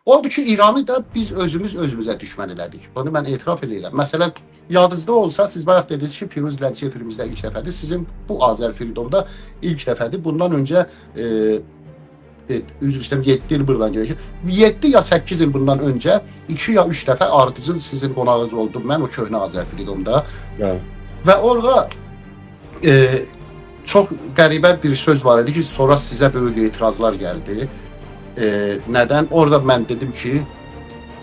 Odur ki İranı da biz özümüzə düşmən elədik. Bunu mən etiraf edirəm. Məsələn, yadınızda olsa, siz bayaq dediniz ki, Firuz Lənçi efirimizdə ilk dəfədir. Sizin bu Azər Freedom'da ilk dəfədir. Bundan öncə üzr istəyirəm, 7 il buradan gelir. 7 ya 8 il bundan öncə 2 ya 3 dəfə ardıcıl sizin qonağınız oldum mən o köhnə Azər Freedom'da. Və orada çox qəribə bir söz var idi ki, sonra sizə böyük etirazlar gəldi. Nədən? Orada mən dedim ki,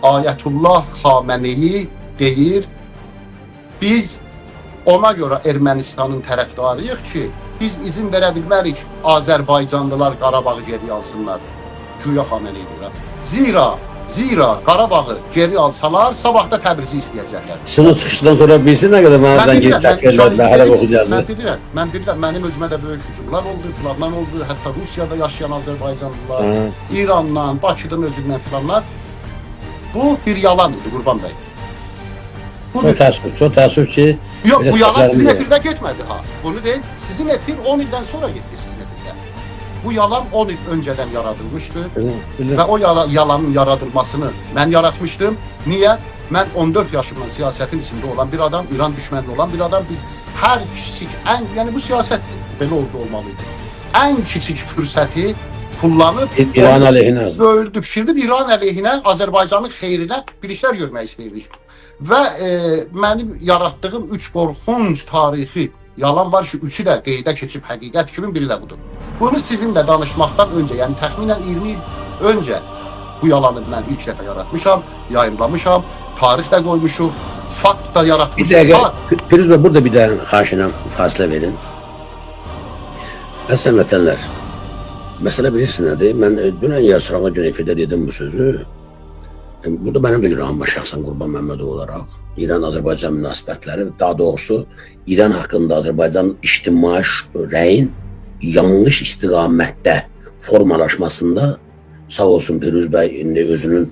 Ayətullah Xameneyi deyir, biz ona görə Ermənistanın tərəfdarıyıq ki, biz izin verə bilmərik Azərbaycanlılar Qarabağı geri alsınlar. Güya Xameneyi deyir. Zira Qarabağı geri alsalar, sabah da Təbrizi istəyəcəklər. Sizin o çıxışdan sonra bilsin nə qədər mənə zəng edib çəkirlər, hələ oxuyacaqlar. Mən bilirəm, mənim özümə də böyük hücumlar oldu, planlar oldu, hətta Rusiyada yaşayan Azərbaycanlılar, İrandan, Bakıdan özündən filanlar. Bu bir yalan idi, Qurban bəy. Çox təəssüf ki... Yox, bu yalan sizin efirdə getmədi ha. Bunu deyil, sizin efir 10 ildən sonra getdi sizin efirdə. Bu yalan 10 il öncədən yaradılmışdı və o yalanın yaradılmasını mən yaratmışdım. Niyə? Mən 14 yaşımdan siyasətin içində olan bir adam, İran düşmənli olan bir adam, biz hər kiçik, yəni bu siyasət belə olmalıydı. Ən kiçik fürsəti kullanıb İran əleyhinə böldük, pişirdib İran əleyhinə, Azərbaycanın xeyrinə bir işlər görmək istəyirdik. Və mənim yaratdığım 3 qorxunc tarixi yalan var ki, 3'ü də qeydə keçib həqiqət kimi, biri də budur. Bunu sizinlə danışmaqdan öncə, yəni təxminən 20 il öncə bu yalanı mən ilk dəfə yaratmışam, yayınlamışam, tarix də qoymuşum, fakt da yaratmışam. Bir dəqiqə, Firuz bəy, burada bir də xahişinə fasilə verin. Əslən vətənlər, məsələ bilirsiniz nədir? Mən dünən yarısırağı gün efirdə dedim bu sözü. Burada mənim də günahım var şəxsən Qurban Məmmədov olaraq. İran-Azərbaycan münasibətləri, daha doğrusu İran haqqında Azərbaycan ictimai rəyin yanlış istiqamətdə formalaşmasında sağ olsun Firuz bəy indi özünün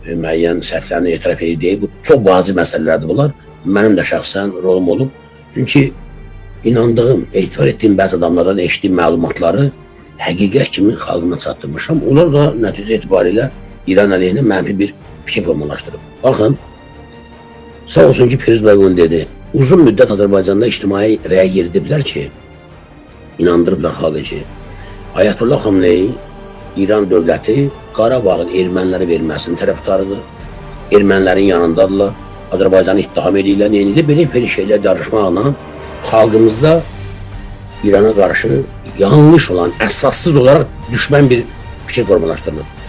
müəyyən səhvlərini etiraf edib. Bu çox vacib məsələlərdir bunlar. Mənim də şəxsən rolum olub. Çünki inandığım, etibar etdiyim bəzi adamlardan eşitdiyim məlumatları həqiqət kimi xalqıma çatdırmışam. Onlar da nəticə etibarilə İran əleyhinə mənfi bir fikir formalaşdırıb. Baxın, sağ olsun ki, Firuz bəy bunu dedi. Uzun müddət Azərbaycanda ictimai rəy yeridiblər ki, inandırıblar xalqı ki, Ayətullah Xameneyi İran dövləti Qarabağın ermənilərə verilməsinin tərəfdarıdır. Ermənilərin yanındadırlar. Azərbaycanı ittiham edirlər. Neyini belə şeylər yarışmaqla xalqımızda İrana qarşı yanlış olan, əsassız olaraq düşmən bir fikir formalaşdırılır.